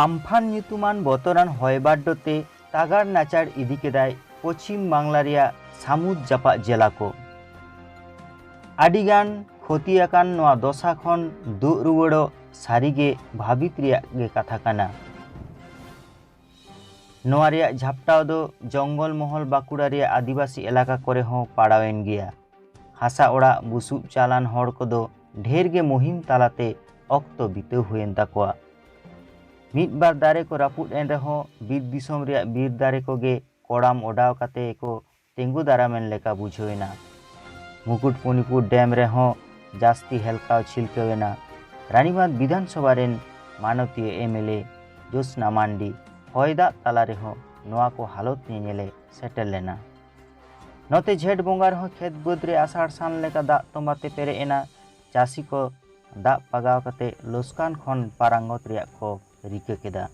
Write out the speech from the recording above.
आमफान ᱧᱩᱛᱩᱢᱟᱱ ᱵᱚᱛᱚᱨᱟᱱ ᱦᱚᱭᱵᱟᱨᱰᱚᱛᱮ ᱛᱟᱜᱟᱲ ᱱᱟᱪᱟᱲ ᱤᱫᱤ ᱠᱮᱫᱟᱭ ᱯᱚᱪᱷᱤᱢ ᱵᱟᱝᱞᱟ ᱨᱮᱭᱟᱜ ᱥᱟᱹᱢᱩᱫ ᱡᱟᱯᱟᱜ ᱡᱮᱞᱟ ᱠᱚ। ᱟᱹᱰᱤᱜᱟन ᱠᱷᱚᱛᱤ ᱟᱠᱟᱱ ᱱᱚᱣᱟ ᱫᱚᱥᱟ ᱠᱷᱚᱱ ᱫᱩᱜ ᱨᱩᱣᱟᱹᱲᱚᱜ ᱥᱟᱹᱨᱤᱜᱮ ᱵᱷᱟᱹᱵᱤᱛ ᱨᱮᱭᱟᱜ ᱜᱮ ᱠᱟᱛᱷᱟ ᱠᱟᱱᱟ। ᱱᱚᱣᱟ ᱨᱮᱭᱟᱜ ᱡᱷᱟᱯᱴᱟᱣ ᱫᱚ ᱡᱚᱝᱜᱚᱞ ᱢᱚᱦᱚᱞ ᱵᱟᱸᱠᱩᱲᱟ ᱨᱮᱭᱟᱜ ᱟᱹᱫᱤᱵᱟᱹᱥᱤ ᱮᱞᱟᱠᱟ ᱠᱚᱨᱮ ᱦᱚᱸ ᱯᱟᱲᱟᱣᱮᱱ ᱜᱮᱭᱟ। ᱦᱟᱥᱟ ᱚᱲᱟᱜ ᱵᱩᱥᱩᱵ ᱪᱟᱞᱟᱱ ᱦᱚᱲ ᱠᱚᱫᱚ ᱰᱷᱮᱨ ᱜᱮ ᱢᱩᱦᱤᱢ ᱛᱟᱞᱟᱛᱮ ᱚᱠᱛᱚ ᱵᱤᱛᱟᱹᱣ ᱦᱩᱭᱮᱱ ᱛᱟᱠᱚᱣᱟ। ᱢᱤᱫ ᱵᱟᱨ ᱫᱟᱨᱮ ᱠᱚ ᱨᱟᱹᱯᱩᱫ ᱮᱱ ᱨᱮᱦᱚᱸ ᱵᱤᱨ ᱫᱤᱥᱚᱢ ᱨᱮᱭᱟᱜ ᱵᱤᱨ ᱫᱟᱨᱮ ᱠᱚᱜᱮ ᱠᱚᱲᱟᱢ ᱚᱰᱟᱣ ᱠᱟᱛᱮ ᱠᱚ ᱛᱤᱸᱜᱩ ᱫᱟᱨᱟᱢᱮᱱ ᱞᱮᱠᱟ ᱵᱩᱡᱷᱟᱹᱣᱮᱱᱟ। ᱢᱩᱠᱩᱴᱢᱩᱱᱤᱯᱩᱨ ᱰᱮᱢ ᱨᱮᱦᱚᱸ ᱡᱟᱹᱥᱛᱤ ᱦᱮᱞᱠᱟᱣ ᱪᱷᱤᱞᱠᱟᱹᱣᱮᱱᱟ। ᱨᱟᱱᱤᱵᱟᱸᱫ ᱵᱤᱫᱷᱟᱱᱥᱚभा ᱨᱮᱱ ᱢᱟᱱᱚᱛᱤᱭᱟᱹ ᱮᱢᱮᱞᱮ ᱡᱳᱥᱱᱟ ᱢᱟᱱᱰᱤ ᱦᱚᱭ ᱫᱟᱜ ᱛᱟᱞᱟ ᱨᱮᱦᱚᱸ ᱱᱚᱣᱟ ᱠᱚ ᱦᱟᱞᱚᱛ ᱧᱮᱧᱮᱞᱮ ᱥᱮᱴᱮᱨ ᱞᱮᱱᱟ। ᱱᱚᱛᱮ ᱡᱷᱮᱸᱴ ᱵᱚᱸᱜᱟ ᱨᱮᱦᱚᱸ ᱠᱷᱮᱛ ᱵᱟᱹᱫᱽ ᱨᱮ ᱟᱥᱟᱲ ᱥᱟᱱ ᱞᱮᱠᱟ ᱫᱟᱜ ᱛᱚᱸᱵᱟᱛᱮ ᱯᱮᱨᱮᱡ ᱮᱱᱟ। ᱪᱟᱹᱥᱤ ᱠᱚ ᱫᱟᱜ ᱯᱟᱜᱟᱣ ᱠᱟᱛᱮ ᱞᱚᱥᱠᱟᱱ ᱠᱷᱚᱱ ᱯᱟᱨᱟᱝᱜᱚᱛ ᱨᱮᱭᱟᱜ ᱠᱚ ᱨᱤᱠᱟᱹ ᱠᱮᱫᱟ।